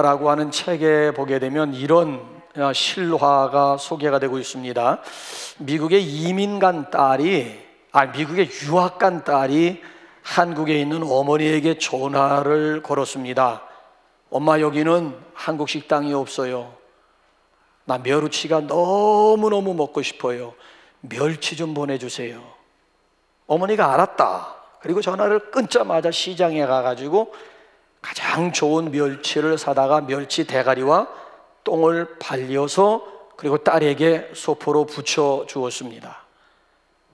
라고 하는 책에 보게 되면 이런 실화가 소개가 되고 있습니다. 미국의 이민 간 딸이, 미국에 유학 간 딸이 한국에 있는 어머니에게 전화를 걸었습니다. 엄마, 여기는 한국 식당이 없어요. 나 멸치가 너무너무 먹고 싶어요. 멸치 좀 보내주세요. 어머니가 알았다. 그리고 전화를 끊자마자 시장에 가가지고 가장 좋은 멸치를 사다가 멸치 대가리와 똥을 발려서 그리고 딸에게 소포로 붙여 주었습니다.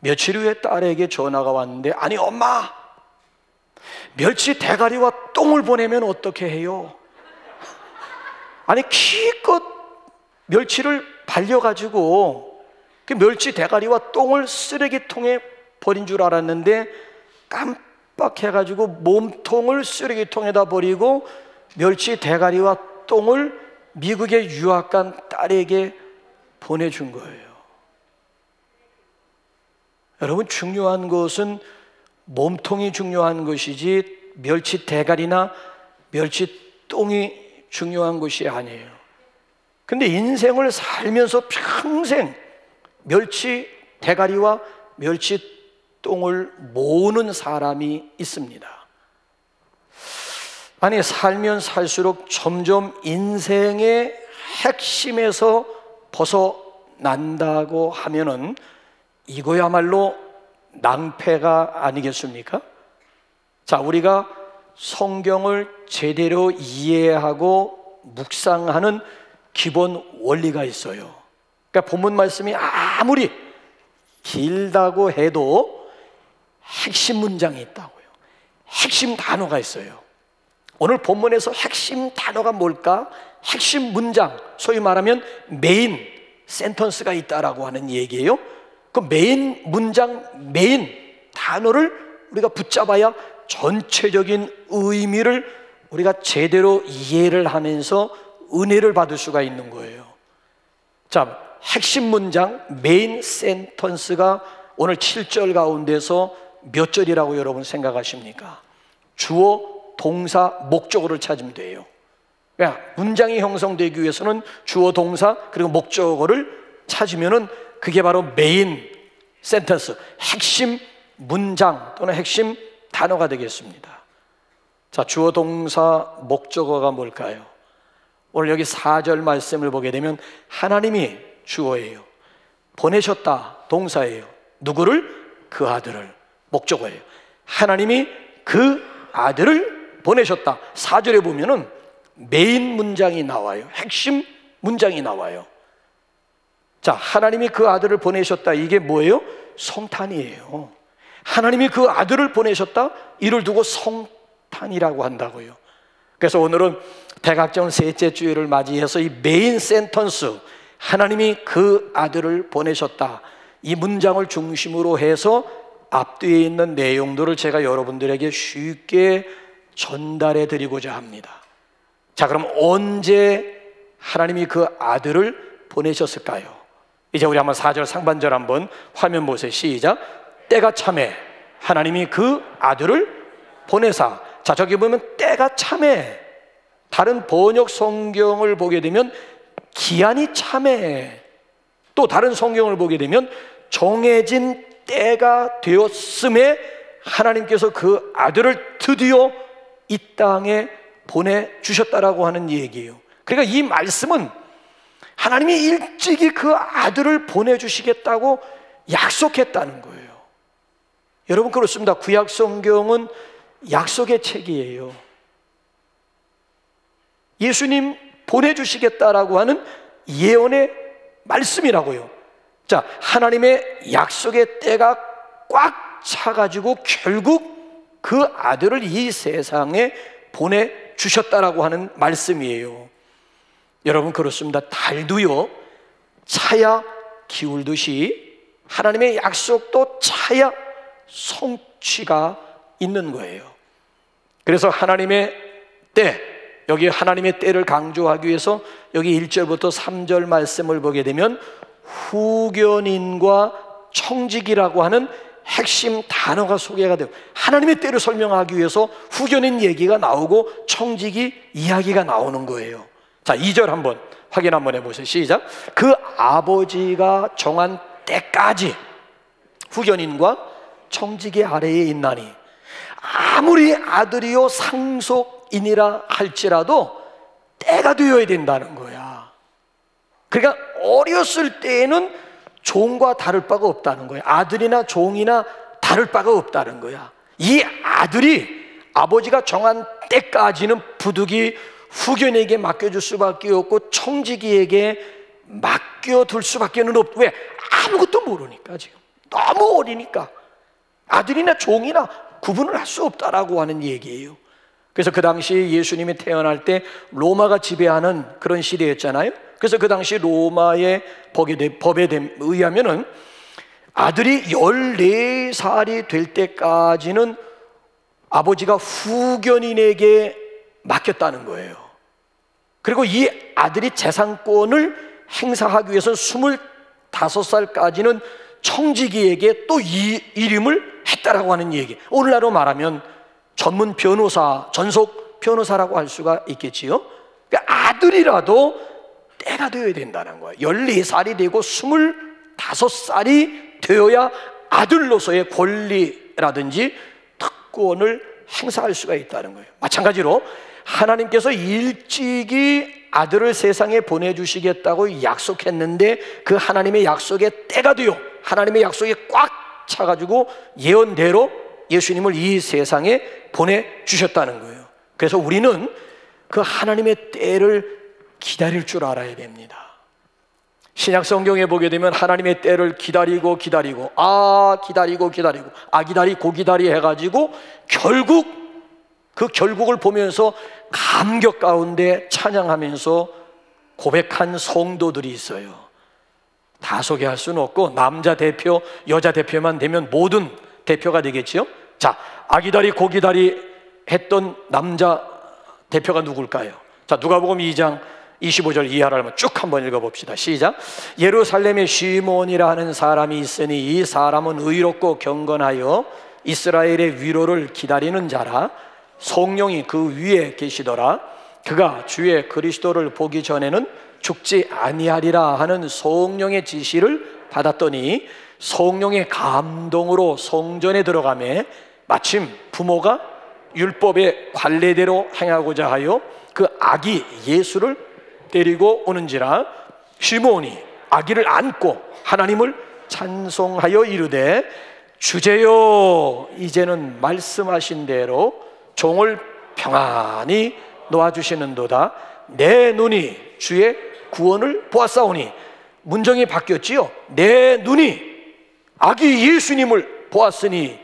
며칠 후에 딸에게 전화가 왔는데, 아니 엄마, 멸치 대가리와 똥을 보내면 어떻게 해요? 아니 기껏 멸치를 발려가지고 그 멸치 대가리와 똥을 쓰레기통에 버린 줄 알았는데 깜빡해가지고 몸통을 쓰레기통에다 버리고 멸치 대가리와 똥을 미국에 유학 간 딸에게 보내준 거예요. 여러분, 중요한 것은 몸통이 중요한 것이지 멸치 대가리나 멸치 똥이 중요한 것이 아니에요. 근데 인생을 살면서 평생 멸치 대가리와 멸치 똥을 모으는 사람이 있습니다. 아니, 살면 살수록 점점 인생의 핵심에서 벗어난다고 하면은 이거야말로 낭패가 아니겠습니까? 자, 우리가 성경을 제대로 이해하고 묵상하는 기본 원리가 있어요. 그러니까 본문 말씀이 아무리 길다고 해도 핵심 문장이 있다고요. 핵심 단어가 있어요. 오늘 본문에서 핵심 단어가 뭘까? 핵심 문장, 소위 말하면 메인 센턴스가 있다라고 하는 얘기예요. 그 메인 문장, 메인 단어를 우리가 붙잡아야 전체적인 의미를 우리가 제대로 이해를 하면서 은혜를 받을 수가 있는 거예요. 자, 핵심 문장, 메인 센턴스가 오늘 7절 가운데서 몇 절이라고 여러분 생각하십니까? 주어, 동사, 목적어를 찾으면 돼요. 그러니까 문장이 형성되기 위해서는 주어, 동사, 그리고 목적어를 찾으면은 그게 바로 메인 센턴스, 핵심 문장 또는 핵심 단어가 되겠습니다. 자, 주어, 동사, 목적어가 뭘까요? 오늘 여기 4절 말씀을 보게 되면 하나님이 주어예요. 보내셨다, 동사예요. 누구를? 그 아들을. 목적어예요. 하나님이 그 아들을 보내셨다. 4절에 보면은 메인 문장이 나와요. 핵심 문장이 나와요. 자, 하나님이 그 아들을 보내셨다. 이게 뭐예요? 성탄이에요. 하나님이 그 아들을 보내셨다. 이를 두고 성탄이라고 한다고요. 그래서 오늘은 백악정 셋째 주일을 맞이해서 이 메인 센턴스, 하나님이 그 아들을 보내셨다, 이 문장을 중심으로 해서 앞뒤에 있는 내용들을 제가 여러분들에게 쉽게 전달해 드리고자 합니다. 자, 그럼 언제 하나님이 그 아들을 보내셨을까요? 이제 우리 한번 4절 상반절 한번 화면 보세요. 시작. 때가 참에 하나님이 그 아들을 보내사. 자, 저기 보면 때가 참에, 다른 번역 성경을 보게 되면 기한이 참에, 또 다른 성경을 보게 되면 정해진 때가 되었음에 하나님께서 그 아들을 드디어 이 땅에 보내주셨다라고 하는 얘기예요. 그러니까 이 말씀은 하나님이 일찍이 그 아들을 보내주시겠다고 약속했다는 거예요. 여러분, 그렇습니다. 구약 성경은 약속의 책이에요. 예수님 보내주시겠다라고 하는 예언의 말씀이라고요. 자, 하나님의 약속의 때가 꽉 차가지고 결국 그 아들을 이 세상에 보내주셨다라고 하는 말씀이에요. 여러분, 그렇습니다. 달도요, 차야 기울듯이 하나님의 약속도 차야 성취가 있는 거예요. 그래서 하나님의 때, 여기 하나님의 때를 강조하기 위해서 여기 1절부터 3절 말씀을 보게 되면 후견인과 청지기라고 하는 핵심 단어가 소개가 되고 하나님의 때를 설명하기 위해서 후견인 얘기가 나오고 청지기 이야기가 나오는 거예요. 자, 2절 한번 확인 한번 해보세요. 시작. 그 아버지가 정한 때까지 후견인과 청지기 아래에 있나니 아무리 아들이요 상속인이라 할지라도 때가 되어야 된다는 거야. 그러니까 어렸을 때에는 종과 다를 바가 없다는 거야. 아들이나 종이나 다를 바가 없다는 거야. 이 아들이 아버지가 정한 때까지는 부득이 후견에게 맡겨줄 수밖에 없고 청지기에게 맡겨둘 수밖에 없고, 왜? 아무것도 모르니까. 지금 너무 어리니까 아들이나 종이나 구분을 할 수 없다라고 하는 얘기예요. 그래서 그 당시 예수님이 태어날 때 로마가 지배하는 그런 시대였잖아요. 그래서 그 당시 로마의 법에 의하면은 아들이 14살이 될 때까지는 아버지가 후견인에게 맡겼다는 거예요. 그리고 이 아들이 재산권을 행사하기 위해서 25살까지는 청지기에게 또 이 이름을 했다라고 하는 얘기. 오늘날로 말하면 전문 변호사, 전속 변호사라고 할 수가 있겠지요. 그러니까 아들이라도 때가 되어야 된다는 거예요. 14살이 되고 25살이 되어야 아들로서의 권리라든지 특권을 행사할 수가 있다는 거예요. 마찬가지로 하나님께서 일찍이 아들을 세상에 보내주시겠다고 약속했는데 그 하나님의 약속의 때가 되어 하나님의 약속에 꽉 차가지고 예언대로 예수님을 이 세상에 보내주셨다는 거예요. 그래서 우리는 그 하나님의 때를 기다릴 줄 알아야 됩니다. 신약 성경에 보게 되면 하나님의 때를 기다리고 기다리고 기다리고 기다리 해가지고 결국 그 결국을 보면서 감격 가운데 찬양하면서 고백한 성도들이 있어요. 다 소개할 수는 없고 남자 대표, 여자 대표만 되면 모든 대표가 되겠지요. 자, 아기다리 고기다리 했던 남자 대표가 누굴까요? 자, 누가복음 2장 25절 이하를 쭉 한번 읽어봅시다. 시작. 예루살렘에 시몬이라 하는 사람이 있으니 이 사람은 의롭고 경건하여 이스라엘의 위로를 기다리는 자라. 성령이 그 위에 계시더라. 그가 주의 그리스도를 보기 전에는 죽지 아니하리라 하는 성령의 지시를 받았더니 성령의 감동으로 성전에 들어가매 마침 부모가 율법의 관례대로 행하고자 하여 그 아기 예수를 데리고 오는지라. 시몬이 아기를 안고 하나님을 찬송하여 이르되 주제여 이제는 말씀하신 대로 종을 평안히 놓아주시는도다. 내 눈이 주의 구원을 보았사오니. 문정이 바뀌었지요. 내 눈이 아기 예수님을 보았으니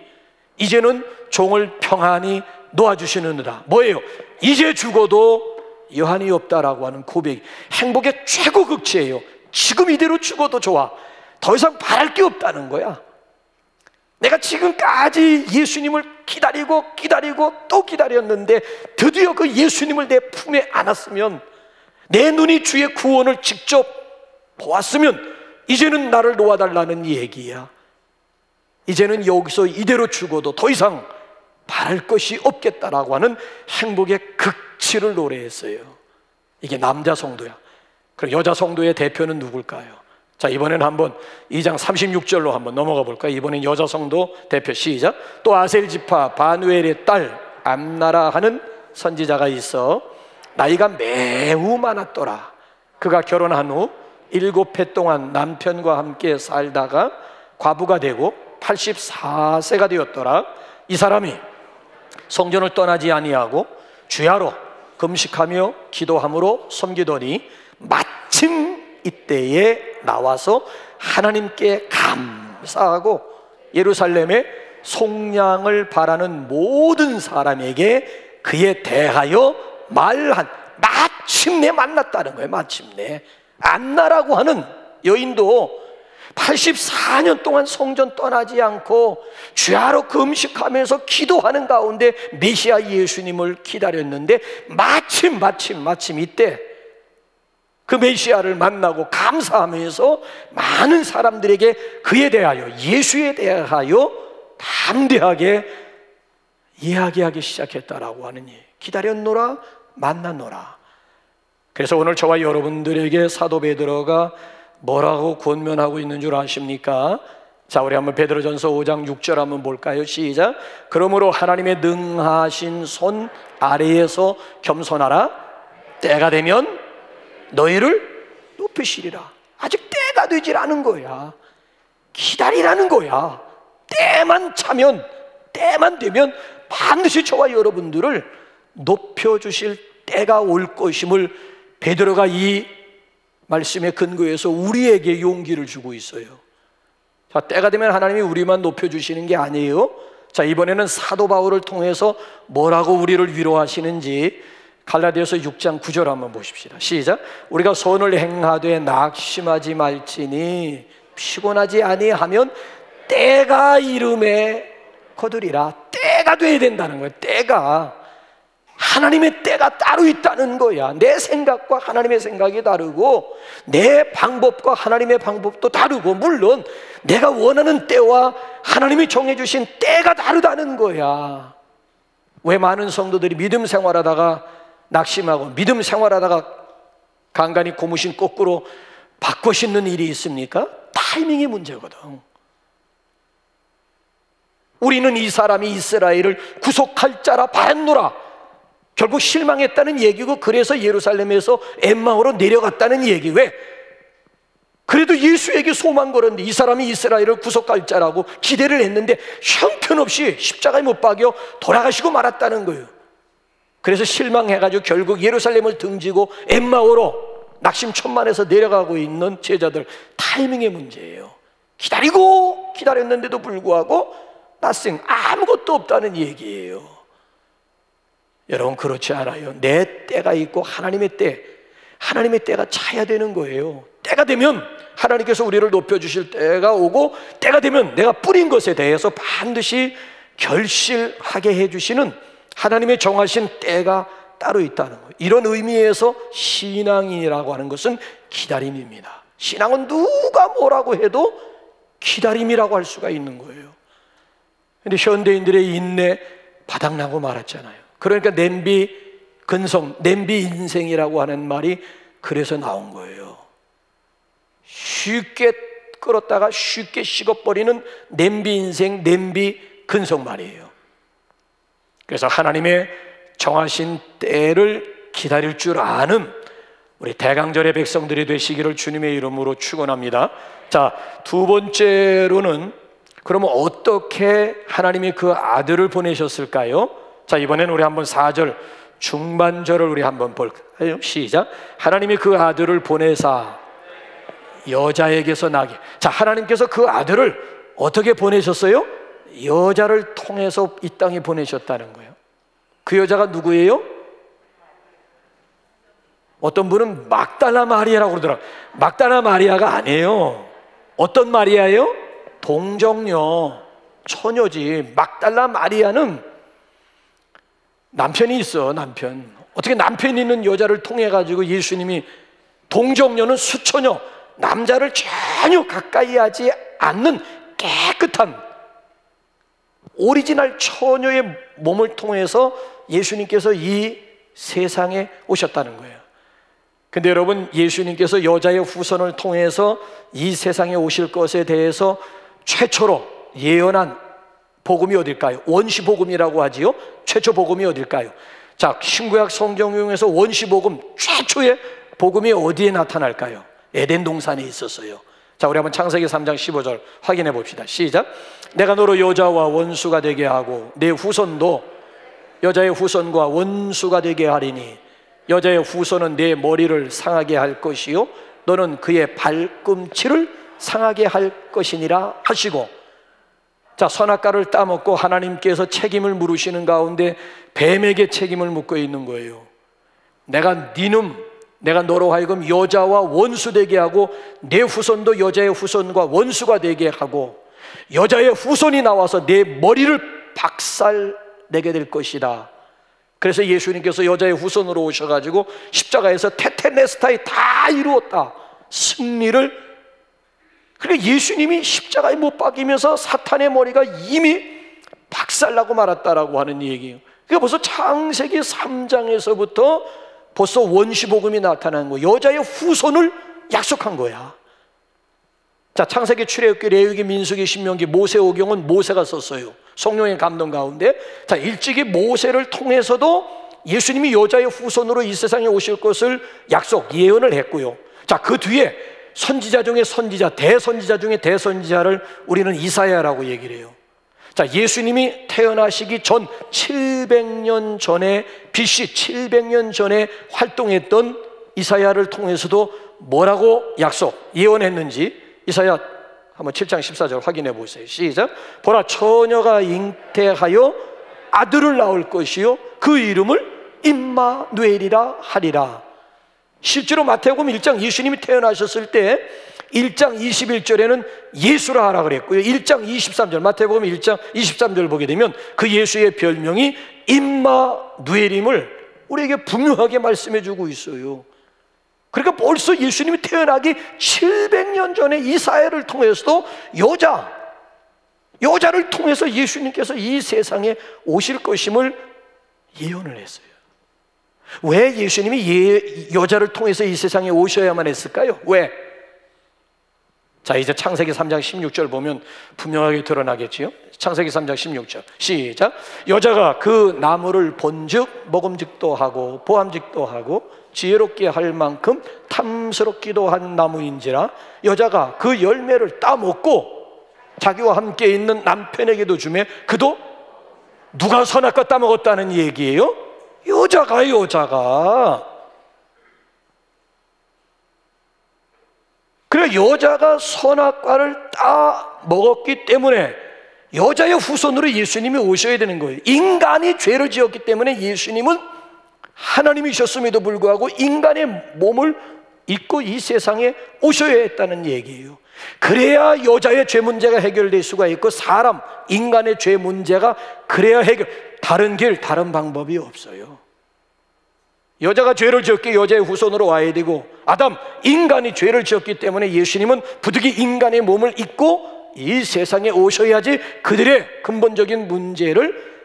이제는 종을 평안히 놓아주시는도다. 뭐예요? 이제 죽어도 여한이 없다라고 하는 고백. 행복의 최고 극치예요. 지금 이대로 죽어도 좋아. 더 이상 바랄 게 없다는 거야. 내가 지금까지 예수님을 기다리고 또 기다렸는데 드디어 그 예수님을 내 품에 안았으면, 내 눈이 주의 구원을 직접 보았으면 이제는 나를 놓아달라는 얘기야. 이제는 여기서 이대로 죽어도 더 이상 바랄 것이 없겠다라고 하는 행복의 극치를 노래했어요. 이게 남자 성도야. 그럼 여자 성도의 대표는 누굴까요? 자, 이번에는 한번 2장 36절로 한번 넘어가 볼까요? 이번엔 여자 성도 대표. 시작. 또 아셀 지파 바누엘의 딸 암나라 하는 선지자가 있어 나이가 매우 많았더라. 그가 결혼한 후 7해 동안 남편과 함께 살다가 과부가 되고 84세가 되었더라. 이 사람이 성전을 떠나지 아니하고 주야로 금식하며 기도함으로 섬기더니 마침 이때에 나와서 하나님께 감사하고 예루살렘의 속량을 바라는 모든 사람에게 그에 대하여 말한. 마침내 만났다는 거예요. 마침내. 안나라고 하는 여인도 84년 동안 성전 떠나지 않고 주야로 금식하면서 기도하는 가운데 메시아 예수님을 기다렸는데 마침 이때 그 메시아를 만나고 감사하면서 많은 사람들에게 그에 대하여, 예수에 대하여 담대하게 이야기하기 시작했다라고 하는 일. 기다렸노라, 만났노라. 그래서 오늘 저와 여러분들에게 사도 베드로가 뭐라고 권면하고 있는 줄 아십니까? 자, 우리 한번 베드로전서 5장 6절 한번 볼까요? 시작. 그러므로 하나님의 능하신 손 아래에서 겸손하라. 때가 되면 너희를 높이시리라. 아직 때가 되질 않은 거야. 기다리라는 거야. 때만 차면, 때만 되면 반드시 저와 여러분들을 높여주실 때가 올 것임을 베드로가 이 말씀에 근거해서 우리에게 용기를 주고 있어요. 자, 때가 되면 하나님이 우리만 높여주시는 게 아니에요. 자, 이번에는 사도 바울을 통해서 뭐라고 우리를 위로하시는지 갈라디아서 6장 9절 한번 보십시다. 시작. 우리가 선을 행하되 낙심하지 말지니 피곤하지 아니하면 때가 이름에 거두리라. 때가 돼야 된다는 거예요. 때가. 하나님의 때가 따로 있다는 거야. 내 생각과 하나님의 생각이 다르고 내 방법과 하나님의 방법도 다르고, 물론 내가 원하는 때와 하나님이 정해주신 때가 다르다는 거야. 왜 많은 성도들이 믿음 생활하다가 낙심하고 믿음 생활하다가 간간히 고무신 거꾸로 바꿔 신는 일이 있습니까? 타이밍이 문제거든. 우리는 이 사람이 이스라엘을 구속할 자라 봤노라. 결국 실망했다는 얘기고, 그래서 예루살렘에서 엠마오로 내려갔다는 얘기. 왜? 그래도 예수에게 소망 걸었는데 이 사람이 이스라엘을 구속할 자라고 기대를 했는데 형편없이 십자가에 못 박여 돌아가시고 말았다는 거예요. 그래서 실망해가지고 결국 예루살렘을 등지고 엠마오로 낙심천만에서 내려가고 있는 제자들. 타이밍의 문제예요. 기다렸는데도 불구하고 nothing, 아무것도 없다는 얘기예요. 여러분, 그렇지 않아요. 내 때가 있고 하나님의 때가 차야 되는 거예요. 때가 되면 하나님께서 우리를 높여주실 때가 오고, 때가 되면 내가 뿌린 것에 대해서 반드시 결실하게 해주시는 하나님의 정하신 때가 따로 있다는 거예요. 이런 의미에서 신앙이라고 하는 것은 기다림입니다. 신앙은 누가 뭐라고 해도 기다림이라고 할 수가 있는 거예요. 근데 현대인들의 인내 바닥나고 말았잖아요. 그러니까 냄비 근성, 냄비 인생이라고 하는 말이 그래서 나온 거예요. 쉽게 끓었다가 쉽게 식어버리는 냄비 인생, 냄비 근성 말이에요. 그래서 하나님의 정하신 때를 기다릴 줄 아는 우리 대강절의 백성들이 되시기를 주님의 이름으로 축원합니다. 자, 두 번째로는 그러면 어떻게 하나님이 그 아들을 보내셨을까요? 자, 이번에는 우리 한번 4절 중반절을 우리 한번 볼까요? 시작. 하나님이 그 아들을 보내사 여자에게서 나게. 자, 하나님께서 그 아들을 어떻게 보내셨어요? 여자를 통해서 이 땅에 보내셨다는 거예요. 그 여자가 누구예요? 어떤 분은 막달라 마리아라고 그러더라고요. 막달라 마리아가 아니에요. 어떤 마리아예요? 동정녀, 처녀지. 막달라 마리아는 남편이 있어, 남편. 어떻게 남편 있는 여자를 통해 가지고 예수님이, 동정녀는 수처녀, 남자를 전혀 가까이 하지 않는 깨끗한 오리지널 처녀의 몸을 통해서 예수님께서 이 세상에 오셨다는 거예요. 근데 여러분, 예수님께서 여자의 후손을 통해서 이 세상에 오실 것에 대해서 최초로 예언한 복음이 어딜까요? 원시복음이라고 하지요. 최초 복음이 어딜까요? 자, 신구약 성경 중에서 원시복음 최초의 복음이 어디에 나타날까요? 에덴 동산에 있었어요. 자, 우리 한번 창세기 3장 15절 확인해 봅시다. 시작. 내가 너로 여자와 원수가 되게 하고 내 후손도 여자의 후손과 원수가 되게 하리니 여자의 후손은 내 머리를 상하게 할 것이요 너는 그의 발꿈치를 상하게 할 것이니라 하시고, 자, 선악과를 따먹고 하나님께서 책임을 물으시는 가운데 뱀에게 책임을 묻고 있는 거예요. 내가 너로 하여금 여자와 원수 되게 하고 내 후손도 여자의 후손과 원수가 되게 하고 여자의 후손이 나와서 내 머리를 박살내게 될 것이다. 그래서 예수님께서 여자의 후손으로 오셔가지고 십자가에서 테텔레스타이 다 이루었다, 승리를. 그러니까 예수님이 십자가에 못 박이면서 사탄의 머리가 이미 박살나고 말았다라고 하는 얘기예요. 그러니까 벌써 창세기 3장에서부터 벌써 원시복음이 나타난 거예요. 여자의 후손을 약속한 거야. 자, 창세기, 출애굽기, 레위기, 민수기, 신명기, 모세오경은 모세가 썼어요. 성령의 감동 가운데. 자, 일찍이 모세를 통해서도 예수님이 여자의 후손으로 이 세상에 오실 것을 약속, 예언을 했고요. 자, 그 뒤에 선지자 중에 선지자, 대선지자 중에 대선지자를 우리는 이사야라고 얘기를 해요. 자, 예수님이 태어나시기 전 700년 전에, BC 700년 전에 활동했던 이사야를 통해서도 뭐라고 약속, 예언했는지 이사야 한번 7장 14절 확인해 보세요. 시작. 보라, 처녀가 잉태하여 아들을 낳을 것이요 그 이름을 임마누엘이라 하리라. 실제로 마태복음 1장 예수님이 태어나셨을 때 1장 21절에는 예수라 하라 그랬고요. 1장 23절, 마태복음 1장 23절 보게 되면 그 예수의 별명이 임마누엘임을 우리에게 분명하게 말씀해 주고 있어요. 그러니까 벌써 예수님이 태어나기 700년 전에 이사야를 통해서도 여자를 통해서 예수님께서 이 세상에 오실 것임을 예언을 했어요. 왜 예수님이 여자를 통해서 이 세상에 오셔야만 했을까요? 왜? 자, 이제 창세기 3장 16절 보면 분명하게 드러나겠지요. 창세기 3장 16절 시작. 여자가 그 나무를 본즉 먹음직도 하고 보암직도 하고 지혜롭게 할 만큼 탐스럽기도 한 나무인지라 여자가 그 열매를 따먹고 자기와 함께 있는 남편에게도 주매 그도 누가 선악과 따먹었다는 얘기예요? 여자가. 그래, 여자가 선악과를 따먹었기 때문에 여자의 후손으로 예수님이 오셔야 되는 거예요. 인간이 죄를 지었기 때문에 예수님은 하나님이셨음에도 불구하고 인간의 몸을 입고 이 세상에 오셔야 했다는 얘기예요. 그래야 여자의 죄 문제가 해결될 수가 있고 사람, 인간의 죄 문제가 그래야 다른 길, 다른 방법이 없어요. 여자가 죄를 지었기에 여자의 후손으로 와야 되고 아담, 인간이 죄를 지었기 때문에 예수님은 부득이 인간의 몸을 입고 이 세상에 오셔야지 그들의 근본적인 문제를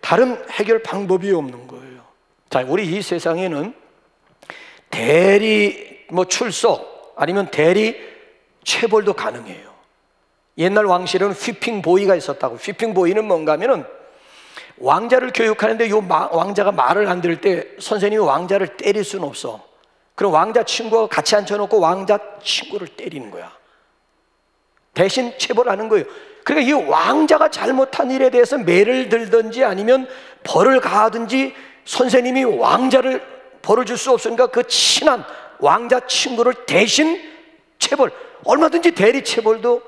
다른 해결 방법이 없는 거예요. 자, 우리 이 세상에는 대리 출석 아니면 대리 체벌도 가능해요. 옛날 왕실에는 휘핑보이가 있었다고. 휘핑보이는 뭔가 하면은 왕자를 교육하는데 왕자가 말을 안 들을 때 선생님이 왕자를 때릴 수는 없어. 그럼 왕자 친구가 같이 앉혀놓고 왕자 친구를 때리는 거야. 대신 체벌하는 거예요. 그러니까 이 왕자가 잘못한 일에 대해서 매를 들든지 아니면 벌을 가하든지 선생님이 왕자를 벌을 줄 수 없으니까 그 친한 왕자 친구를 대신 체벌, 얼마든지 대리 체벌도,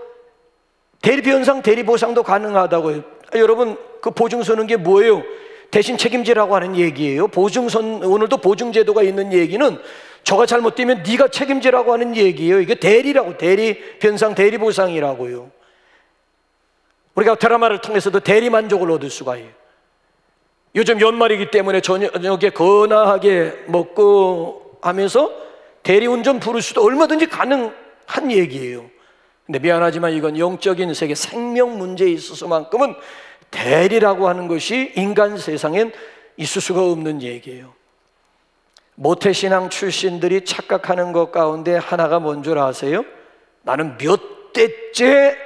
대리 변상, 대리 보상도 가능하다고요. 여러분, 그 보증서는 게 뭐예요? 대신 책임지라고 하는 얘기예요. 보증선, 오늘도 보증제도가 있는 얘기는 저가 잘못되면 네가 책임지라고 하는 얘기예요. 이게 대리라고, 대리 변상, 대리 보상이라고요. 우리가 드라마를 통해서도 대리 만족을 얻을 수가 있어요. 요즘 연말이기 때문에 저녁에 건강하게 먹고 하면서 대리운전 부를 수도 얼마든지 가능한 얘기예요. 근데 미안하지만 이건 영적인 세계, 생명 문제에 있어서만큼은 대리라고 하는 것이 인간 세상엔 있을 수가 없는 얘기예요. 모태신앙 출신들이 착각하는 것 가운데 하나가 뭔 줄 아세요? 나는 몇 대째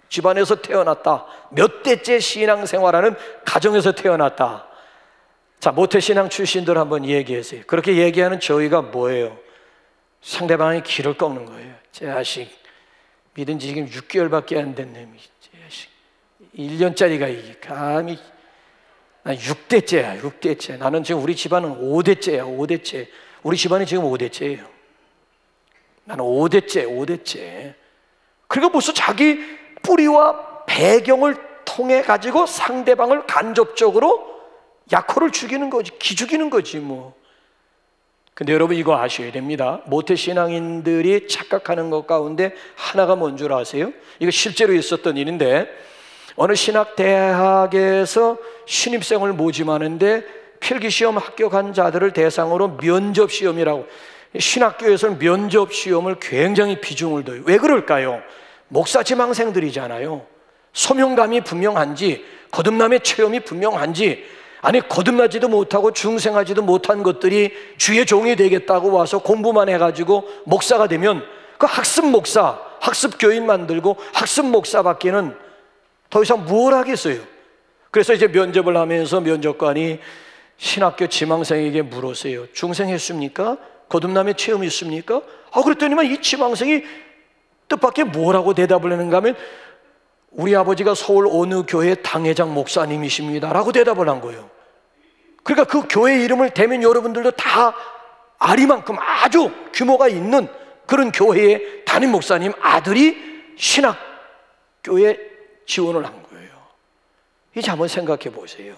집안에서 태어났다, 몇 대째 신앙생활하는 가정에서 태어났다. 자, 모태신앙 출신들 한번 얘기하세요. 그렇게 얘기하는 저희가 뭐예요? 상대방의 기를 꺾는 거예요. 제 자식 믿은 지 지금 6개월밖에 안 됐네. 제 자식 1년짜리가 이게 감히, 난 6대째야 6대째. 나는 지금 우리 집안은 5대째야 5대째. 우리 집안이 지금 5대째예요. 나는 5대째. 그리고 벌써 자기 뿌리와 배경을 통해 가지고 상대방을 간접적으로 약호를 죽이는 거지, 기죽이는 거지 뭐. 근데 여러분 이거 아셔야 됩니다. 모태신앙인들이 착각하는 것 가운데 하나가 뭔 줄 아세요? 이거 실제로 있었던 일인데, 어느 신학대학에서 신입생을 모집하는데 필기시험 합격한 자들을 대상으로 면접시험이라고, 신학교에서는 면접시험을 굉장히 비중을 둬요. 왜 그럴까요? 목사 지망생들이잖아요. 소명감이 분명한지 거듭남의 체험이 분명한지, 아니 거듭나지도 못하고 중생하지도 못한 것들이 주의 종이 되겠다고 와서 공부만 해가지고 목사가 되면 그 학습 목사, 학습 교인 만들고 학습 목사밖에는 더 이상 뭘 하겠어요. 그래서 이제 면접을 하면서 면접관이 신학교 지망생에게 물었어요. 중생했습니까? 거듭남의 체험이 있습니까? 그랬더니만 이 지망생이 뜻밖의 뭐라고 대답을 하는가 하면 우리 아버지가 서울 어느 교회 당회장 목사님이십니다 라고 대답을 한 거예요. 그러니까 그 교회 이름을 대면 여러분들도 다 아리만큼 아주 규모가 있는 그런 교회의 담임 목사님 아들이 신학교에 지원을 한 거예요. 이제 한번 생각해 보세요.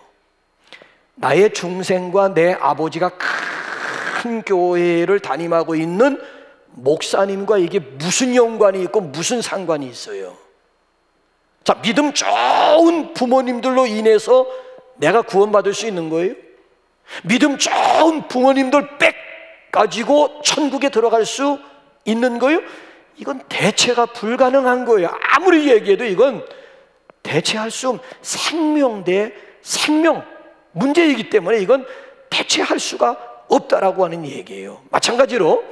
나의 중생과 내 아버지가 큰 교회를 담임하고 있는 목사님과 이게 무슨 연관이 있고 무슨 상관이 있어요? 자, 믿음 좋은 부모님들로 인해서 내가 구원받을 수 있는 거예요? 믿음 좋은 부모님들 빽 가지고 천국에 들어갈 수 있는 거예요? 이건 대체가 불가능한 거예요. 아무리 얘기해도 이건 대체할 수 없는 생명 대 생명 문제이기 때문에 이건 대체할 수가 없다라고 하는 얘기예요. 마찬가지로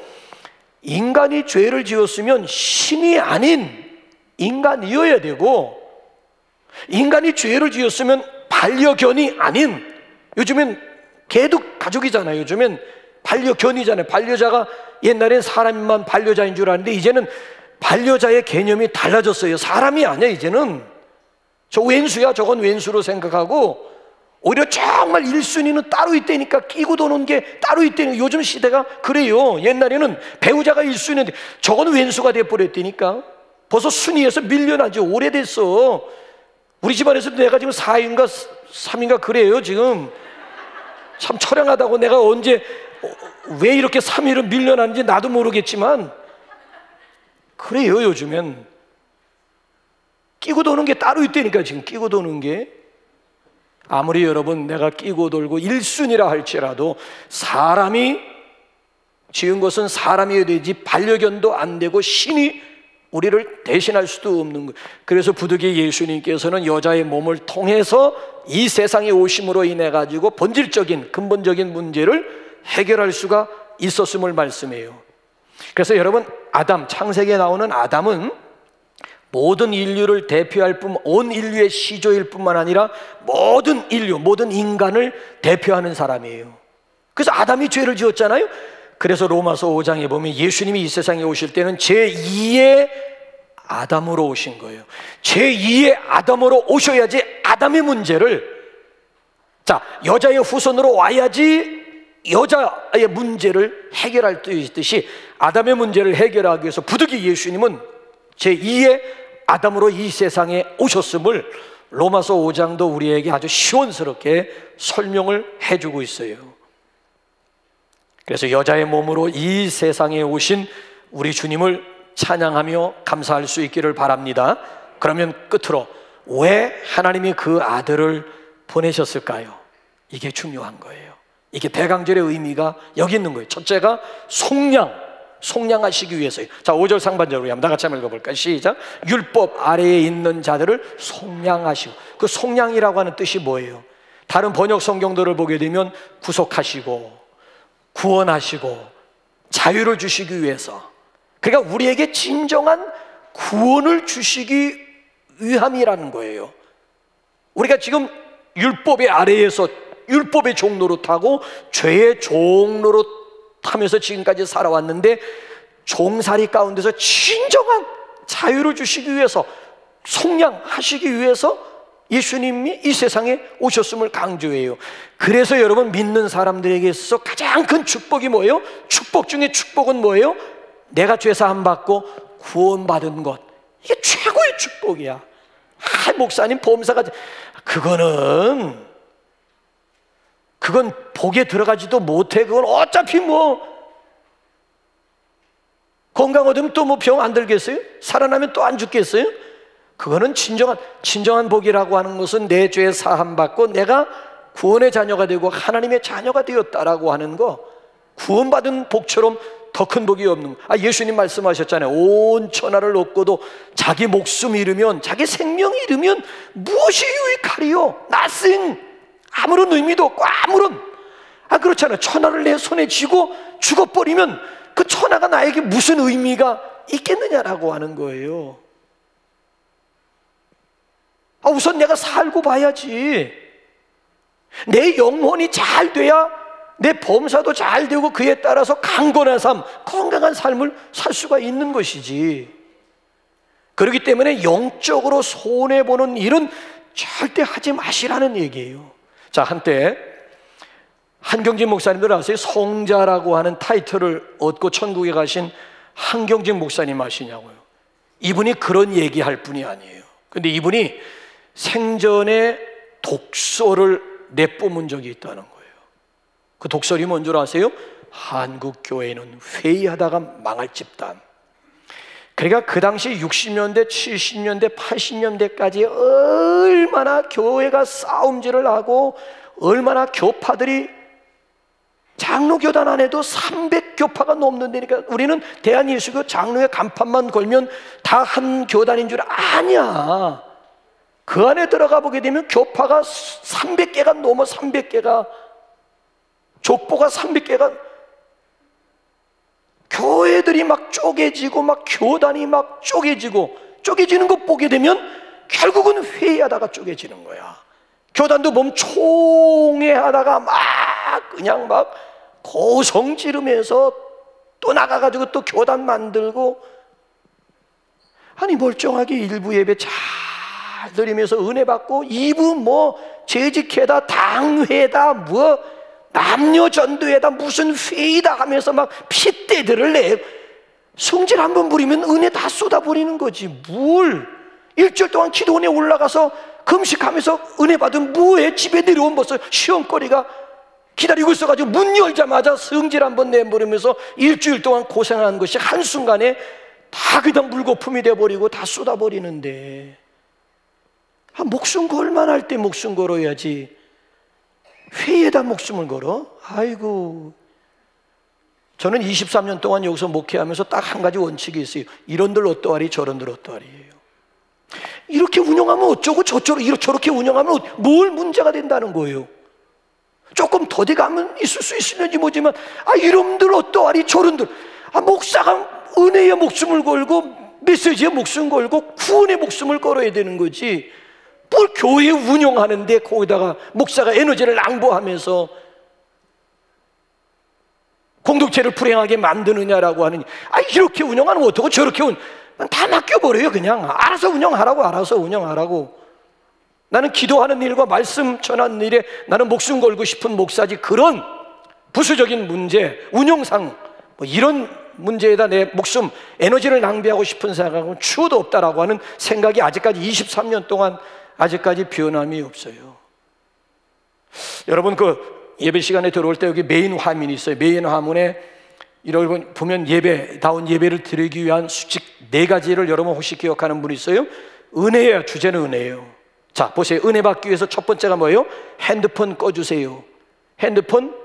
인간이 죄를 지었으면 신이 아닌 인간이어야 되고, 인간이 죄를 지었으면 반려견이 아닌, 요즘엔 개도 가족이잖아요. 요즘엔 반려견이잖아요. 반려자가 옛날엔 사람만 반려자인 줄 알았는데 이제는 반려자의 개념이 달라졌어요. 사람이 아니야. 이제는 저 왼수야, 저건 왼수로 생각하고, 오히려 정말 1순위는 따로 있다니까, 끼고 도는 게 따로 있다니까. 요즘 시대가 그래요. 옛날에는 배우자가 1순위인데 저건 왼수가 돼버렸다니까. 벌써 순위에서 밀려나지. 오래됐어. 우리 집안에서도 내가 지금 4인가 3인가 그래요 지금. 참 처량하다고. 내가 언제 왜 이렇게 3위로 밀려나는지 나도 모르겠지만 그래요. 요즘엔 끼고 도는 게 따로 있다니까. 지금 끼고 도는 게, 아무리 여러분 내가 끼고 돌고 1순위라 할지라도 사람이 지은 것은 사람이어야 되지 반려견도 안 되고 신이 우리를 대신할 수도 없는 거예요. 그래서 부득이 예수님께서는 여자의 몸을 통해서 이 세상에 오심으로 인해 가지고 본질적인 근본적인 문제를 해결할 수가 있었음을 말씀해요. 그래서 여러분, 아담, 창세기에 나오는 아담은 모든 인류를 대표할 뿐, 온 인류의 시조일 뿐만 아니라 모든 인류, 모든 인간을 대표하는 사람이에요. 그래서 아담이 죄를 지었잖아요. 그래서 로마서 5장에 보면 예수님이 이 세상에 오실 때는 제2의 아담으로 오신 거예요. 제2의 아담으로 오셔야지 아담의 문제를, 자, 여자의 후손으로 와야지 여자의 문제를 해결할 듯이 아담의 문제를 해결하기 위해서 부득이 예수님은 제2의 아담으로 이 세상에 오셨음을 로마서 5장도 우리에게 아주 시원스럽게 설명을 해주고 있어요. 그래서 여자의 몸으로 이 세상에 오신 우리 주님을 찬양하며 감사할 수 있기를 바랍니다. 그러면 끝으로 왜 하나님이 그 아들을 보내셨을까요? 이게 중요한 거예요. 이게 대강절의 의미가 여기 있는 거예요. 첫째가 속량하시기 위해서요. 자, 5절 상반절로 한번 다 같이 한번 읽어볼까요? 시작. 율법 아래에 있는 자들을 속량하시고, 그 속량이라고 하는 뜻이 뭐예요? 다른 번역 성경들을 보게 되면 구속하시고 구원하시고 자유를 주시기 위해서, 그러니까 우리에게 진정한 구원을 주시기 위함이라는 거예요. 우리가 지금 율법의 아래에서 율법의 종로로 타고 죄의 종로로 타면서 지금까지 살아왔는데, 종살이 가운데서 진정한 자유를 주시기 위해서, 속량하시기 위해서 예수님이 이 세상에 오셨음을 강조해요. 그래서 여러분, 믿는 사람들에게 있어서 가장 큰 축복이 뭐예요? 축복 중에 축복은 뭐예요? 내가 죄사함 받고 구원받은 것, 이게 최고의 축복이야. 목사님 보험사가, 그건 복에 들어가지도 못해. 그건 어차피 뭐 건강 얻으면 또 뭐 병 안 들겠어요? 살아나면 또 안 죽겠어요? 그거는 진정한 복이라고 하는 것은 내 죄 사함 받고 내가 구원의 자녀가 되고 하나님의 자녀가 되었다라고 하는 거, 구원받은 복처럼 더 큰 복이 없는 거. 예수님 말씀하셨잖아요. 온 천하를 얻고도 자기 목숨 잃으면, 자기 생명 잃으면 무엇이 유익하리요? nothing. 아무런 의미도 없고 아무런. 그렇잖아요. 천하를 내 손에 쥐고 죽어버리면 그 천하가 나에게 무슨 의미가 있겠느냐라고 하는 거예요. 우선 내가 살고 봐야지. 내 영혼이 잘 돼야 내 범사도 잘 되고 그에 따라서 강건한 삶, 건강한 삶을 살 수가 있는 것이지. 그렇기 때문에 영적으로 손해보는 일은 절대 하지 마시라는 얘기예요. 자, 한때 한경진 목사님들 아세요? 성자라고 하는 타이틀을 얻고 천국에 가신 한경진 목사님 아시냐고요. 이분이 그런 얘기할 분이 아니에요. 근데 이분이 생전에 독서를 내뿜은 적이 있다는 거예요. 그 독설이 뭔 줄 아세요? 한국교회는 회의하다가 망할 집단. 그러니까 그 당시 60년대, 70년대, 80년대까지 얼마나 교회가 싸움질을 하고 얼마나 교파들이 장로교단 안에도 300교파가 넘는다니까. 우리는 대한예수교 장로의 간판만 걸면 다 한 교단인 줄 아냐. 그 안에 들어가 보게 되면 교파가 300개가 넘어. 300개가, 족보가 300개가, 교회들이 막 쪼개지고 막 교단이 막 쪼개지는 거 보게 되면 결국은 회의하다가 쪼개지는 거야. 교단도 보면 총회하다가 막 그냥 막 고성 지르면서 또 나가가지고 또 교단 만들고. 멀쩡하게 일부 예배 잘 드리면서 은혜 받고 2부 뭐 재직회다, 당회다, 뭐 남녀 전도회다, 무슨 회의다 하면서 막 핏대들을 내. 성질 한번 부리면 은혜 다 쏟아버리는 거지. 뭘 일주일 동안 기도원에 올라가서 금식하면서 은혜 받으면 뭐해? 집에 내려온 벌써 시험거리가 기다리고 있어가지고 문 열자마자 성질 한번 내버리면서 일주일 동안 고생한 것이 한순간에 다 그냥 물거품이 돼버리고 다 쏟아버리는데, 목숨 걸만할 때 목숨 걸어야지 회의에다 목숨을 걸어? 아이고. 저는 23년 동안 여기서 목회하면서 딱 한 가지 원칙이 있어요. 이런들 어떠하리 저런들 어떠하리예요. 이렇게 운영하면 어쩌고 저렇게 운영하면 뭘 문제가 된다는 거예요. 조금 더디 가면 있을 수 있을지 모르지만 이놈들 어떠하리 저런들. 목사가 은혜에 목숨을 걸고 메시지에 목숨 걸고 구원에 목숨을 걸어야 되는 거지. 뭘 교회 운영하는데 거기다가 목사가 에너지를 낭보하면서 공동체를 불행하게 만드느냐라고 하는. 이렇게 운영하는 거 어떻고 저렇게 다 맡겨버려요. 그냥 알아서 운영하라고. 나는 기도하는 일과 말씀 전하는 일에 나는 목숨 걸고 싶은 목사지, 그런 부수적인 문제, 운영상 이런 문제에다 내 목숨, 에너지를 낭비하고 싶은 생각은 추호도 없다라고 하는 생각이 아직까지 23년 동안 아직까지 변함이 없어요. 여러분, 그 예배 시간에 들어올 때 여기 메인 화면이 있어요. 메인 화면에 여러분 보면 예배다운 예배를 드리기 위한 수칙 4가지를 여러분 혹시 기억하는 분 있어요? 은혜예요. 주제는 은혜예요. 자, 보세요. 은혜 받기 위해서 첫 번째가 뭐예요? 핸드폰 꺼주세요. 핸드폰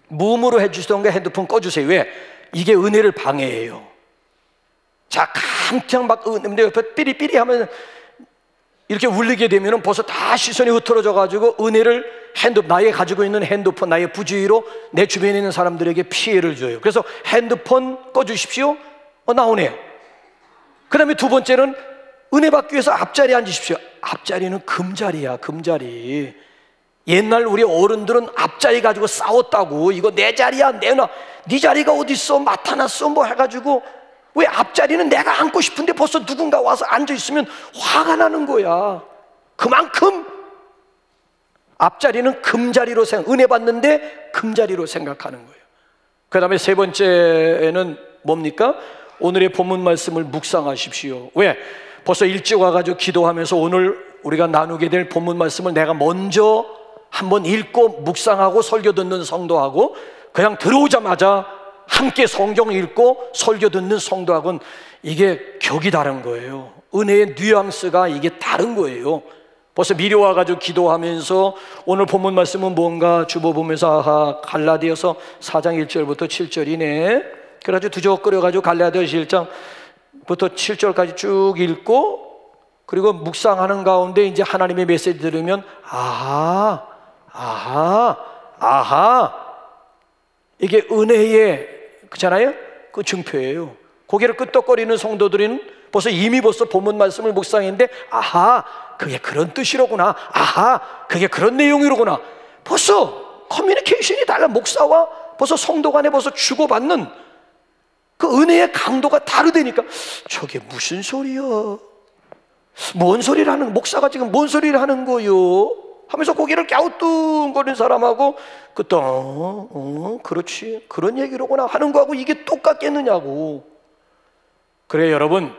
무음으로 해주시던가 핸드폰 꺼주세요. 왜? 이게 은혜를 방해해요. 자, 강창 막 근데 옆에 삐리삐리 하면 이렇게 울리게 되면 벌써 다 시선이 흐트러져 가지고 은혜를 나의 가지고 있는 핸드폰, 나의 부주의로 내 주변에 있는 사람들에게 피해를 줘요. 그래서 핸드폰 꺼주십시오. 나오네. 그 다음에 두 번째는 은혜 받기 위해서 앞자리에 앉으십시오. 앞자리는 금자리야, 금자리. 옛날 우리 어른들은 앞자리 가지고 싸웠다고. 이거 내 자리야, 내놔. 네 자리가 어딨어, 맡아놨어 뭐 해가지고. 왜 앞자리는 내가 앉고 싶은데 벌써 누군가 와서 앉아있으면 화가 나는 거야. 그만큼 앞자리는 금자리로 은혜 받는데 금자리로 생각하는 거예요. 그 다음에 세 번째는 뭡니까? 오늘의 본문 말씀을 묵상하십시오. 왜? 벌써 일찍 와가지고 기도하면서 오늘 우리가 나누게 될 본문 말씀을 내가 먼저 한번 읽고 묵상하고 설교 듣는 성도하고 그냥 들어오자마자 함께 성경 읽고 설교 듣는 성도하고는 이게 격이 다른 거예요. 은혜의 뉘앙스가 이게 다른 거예요. 벌써 미리 와가지고 기도하면서 오늘 본문 말씀은 뭔가 주보 보면서 갈라디아서 4장 1절부터 7절이네. 그래가지고 두저거려가지고 갈라디아 1장부터 7절까지 쭉 읽고, 그리고 묵상하는 가운데 이제 하나님의 메시지 들으면 아하, 이게 은혜의 그잖아요, 그 증표예요. 고개를 끄덕거리는 성도들은 벌써 본문 말씀을 묵상했는데 아하, 그게 그런 뜻이로구나, 아하, 그게 그런 내용이로구나. 벌써 커뮤니케이션이 달라. 목사와 벌써 성도 간에 벌써 주고받는 그 은혜의 강도가 다르다니까. 저게 무슨 소리야, 뭔 소리를 하는, 목사가 지금 뭔 소리를 하는 거요 하면서 고개를 갸우뚱거리는 사람하고 그렇지, 그런 얘기로구나 하는 거하고 이게 똑같겠느냐고. 그래 여러분,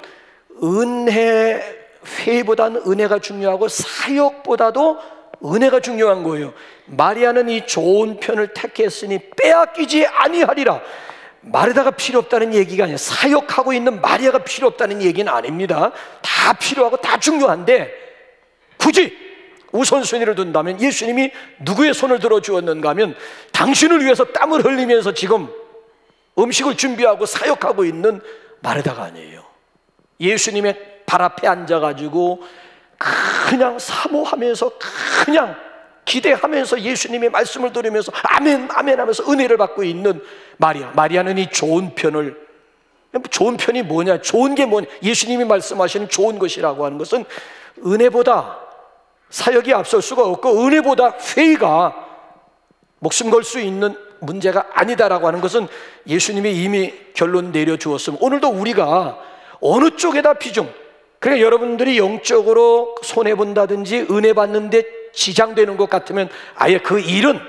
회의보다는 은혜가 중요하고 사역보다도 은혜가 중요한 거예요. 마리아는 이 좋은 편을 택했으니 빼앗기지 아니하리라. 마르다가 필요 없다는 얘기가 아니에요. 사역하고 있는 마리아가 필요 없다는 얘기는 아닙니다. 다 필요하고 다 중요한데, 굳이 우선순위를 둔다면 예수님이 누구의 손을 들어 주었는가 하면 당신을 위해서 땀을 흘리면서 지금 음식을 준비하고 사역하고 있는 마르다가 아니에요. 예수님의 발 앞에 앉아가지고 그냥 사모하면서, 그냥 기대하면서 예수님의 말씀을 들으면서 아멘 아멘 하면서 은혜를 받고 있는 마리아. 마리아는 이 좋은 편을, 좋은 편이 뭐냐, 좋은 게 뭐냐, 예수님이 말씀하시는 좋은 것이라고 하는 것은 은혜보다 사역이 앞설 수가 없고, 은혜보다 회의가 목숨 걸 수 있는 문제가 아니다라고 하는 것은 예수님이 이미 결론 내려주었으면, 오늘도 우리가 어느 쪽에다 비중, 그러니까 여러분들이 영적으로 손해본다든지 은혜 받는데 지장되는 것 같으면 아예 그 일은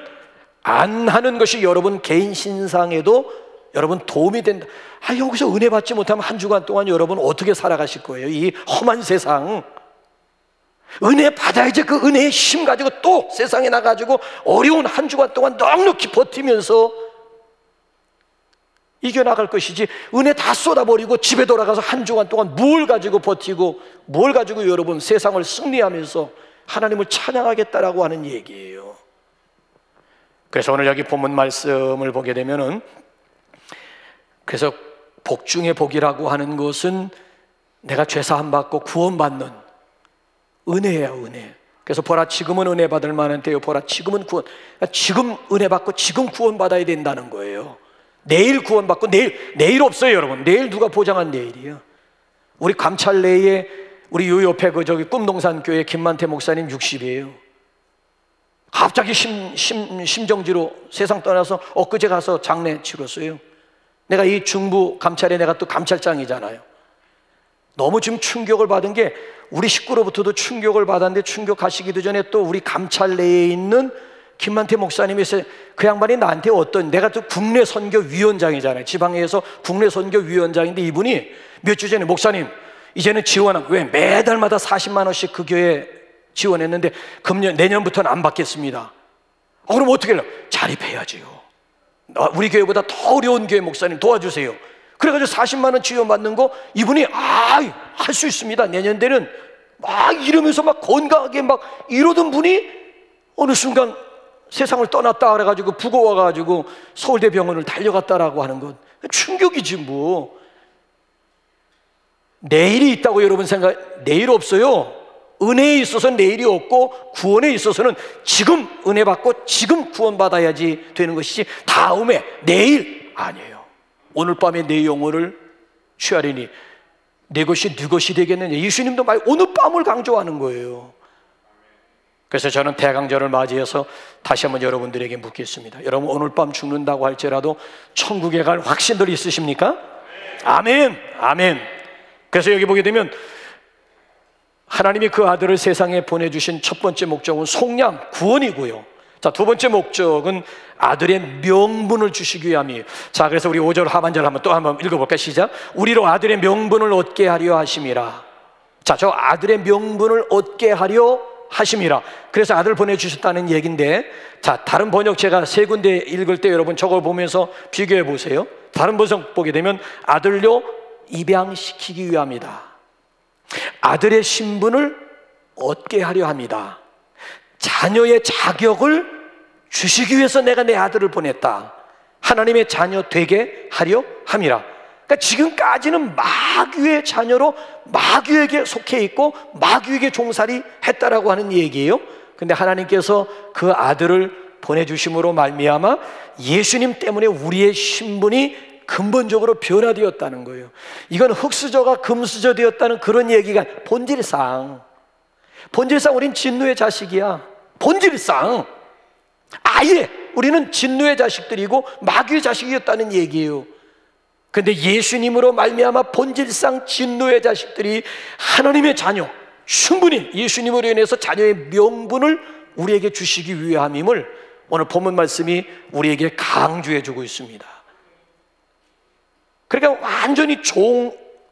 안 하는 것이 여러분 개인 신상에도 여러분 도움이 된다. 여기서 은혜 받지 못하면 한 주간 동안 여러분 어떻게 살아가실 거예요? 이 험한 세상. 은혜 받아야지 그 은혜의 힘 가지고 또 세상에 나가지고 어려운 한 주간 동안 넉넉히 버티면서 이겨나갈 것이지, 은혜 다 쏟아버리고 집에 돌아가서 한 주간 동안 뭘 가지고 버티고 뭘 가지고 여러분 세상을 승리하면서 하나님을 찬양하겠다라고 하는 얘기예요. 그래서 오늘 여기 본문 말씀을 보게 되면은, 그래서 복 중에 복이라고 하는 것은 내가 죄사함 받고 구원받는 은혜야, 은혜. 그래서 보라 지금은 은혜 받을 만한 때요, 보라 지금은 구원, 지금 은혜 받고 지금 구원 받아야 된다는 거예요. 내일 구원 받고 내일 없어요 여러분. 내일 누가 보장한 내일이야. 우리 감찰내에 우리 요 옆에 저기 꿈동산 교회 김만태 목사님 60이에요 갑자기 심정지로 세상 떠나서 엊그제 가서 장례 치렀어요. 내가 이 중부 감찰에 내가 또 감찰장이잖아요. 너무 지금 충격을 받은 게, 우리 식구로부터도 충격을 받았는데, 충격하시기도 전에 또 우리 감찰내에 있는 김만태 목사님이 그 양반이 나한테 내가 또 국내 선교위원장이잖아요. 지방에서 국내 선교위원장인데, 이분이 몇 주 전에 목사님 이제는 왜 매달마다 40만 원씩 그 교회에 지원했는데 내년부터는 안 받겠습니다. 그럼 어떻게 해요? 자립해야지요. 우리 교회보다 더 어려운 교회 목사님 도와주세요. 그래가지고 40만 원 지원받는 거 이분이 할 수 있습니다. 내년에는 막 이러면서 막 건강하게 막 이러던 분이 어느 순간 세상을 떠났다 그래가지고 부고 와가지고 서울대병원을 달려갔다라고 하는 건 충격이지 뭐. 내일이 있다고 여러분 내일 없어요. 은혜에 있어서는 내일이 없고, 구원에 있어서는 지금 은혜 받고 지금 구원 받아야지 되는 것이지 다음에 내일 아니에요. 오늘 밤에 내 영혼을 취하리니 내 것이 네 것이 되겠느냐. 예수님도 오늘 밤을 강조하는 거예요. 그래서 저는 대강절을 맞이해서 다시 한번 여러분들에게 묻겠습니다. 여러분 오늘 밤 죽는다고 할지라도 천국에 갈 확신들이 있으십니까? 아멘, 아멘. 그래서 여기 보게 되면 하나님이 그 아들을 세상에 보내주신 첫 번째 목적은 속량, 구원이고요. 자, 두 번째 목적은 아들의 명분을 주시기 위함이에요. 자, 그래서 우리 5절 하반절 한번 읽어볼까요? 시작. 우리로 아들의 명분을 얻게 하려 하심이라. 자, 저 아들의 명분을 얻게 하려 하심이라. 그래서 아들 보내주셨다는 얘기인데, 자, 다른 번역 제가 세 군데 읽을 때 여러분 저걸 보면서 비교해 보세요. 다른 번역 보게 되면 아들로 입양시키기 위함이다. 아들의 신분을 얻게 하려 합니다. 자녀의 자격을 주시기 위해서 내가 내 아들을 보냈다. 하나님의 자녀 되게 하려 함이라. 그러니까 지금까지는 마귀의 자녀로 마귀에게 속해 있고 마귀에게 종살이 했다라고 하는 얘기예요. 근데 하나님께서 그 아들을 보내주심으로 말미암아 예수님 때문에 우리의 신분이 근본적으로 변화되었다는 거예요. 이건 흙수저가 금수저 되었다는 그런 얘기가 본질상 우린 진노의 자식이야. 본질상 아예 우리는 진노의 자식들이고 마귀의 자식이었다는 얘기예요. 근데 예수님으로 말미암아 본질상 진노의 자식들이 하나님의 자녀, 충분히 예수님으로 인해서 자녀의 명분을 우리에게 주시기 위함임을 오늘 본문 말씀이 우리에게 강조해 주고 있습니다. 그러니까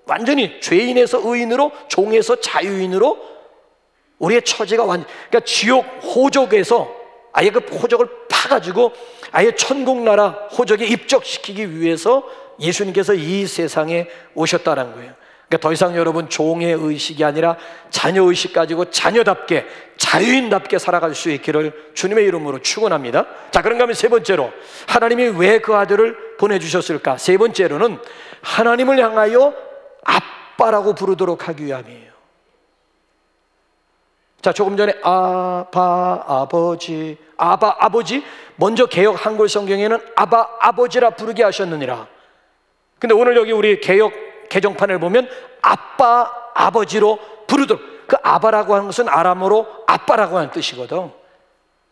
완전히 죄인에서 의인으로, 종에서 자유인으로 우리의 처지가 그러니까 지옥 호적에서 아예 그 호적을 파가지고 아예 천국나라 호적에 입적시키기 위해서 예수님께서 이 세상에 오셨다는 거예요. 그러니까 더 이상 여러분 종의 의식이 아니라 자녀의식 가지고 자녀답게 자유인답게 살아갈 수 있기를 주님의 이름으로 축원합니다. 자, 그런가 하면 세 번째로 하나님이 왜 그 아들을 보내주셨을까? 세 번째로는 하나님을 향하여 아빠라고 부르도록 하기 위함이에요. 자, 조금 전에 아바, 아버지, 아바, 아버지, 먼저 개역 한글 성경에는 아바, 아버지라 부르게 하셨느니라. 근데 오늘 여기 우리 개역 개정판을 보면 아빠, 아버지로 부르도록, 그 아바라고 하는 것은 아람어로 아빠라고 하는 뜻이거든.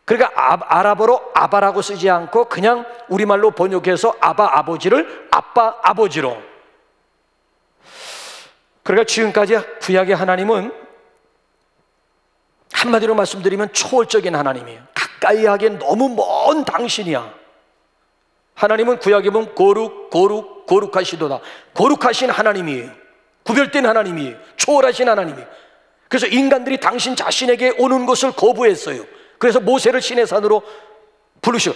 그러니까 아랍어로 아바라고 쓰지 않고 그냥 우리말로 번역해서 아바, 아버지를 아빠, 아버지로. 그러니까 지금까지 구약의 하나님은 한마디로 말씀드리면 초월적인 하나님이에요. 가까이 하기엔 너무 먼 당신이야. 하나님은 구약에 보면 거룩하시도다. 거룩하신 하나님이에요. 구별된 하나님이에요. 초월하신 하나님이에요. 그래서 인간들이 당신 자신에게 오는 것을 거부했어요. 그래서 모세를 시내산으로 부르시고,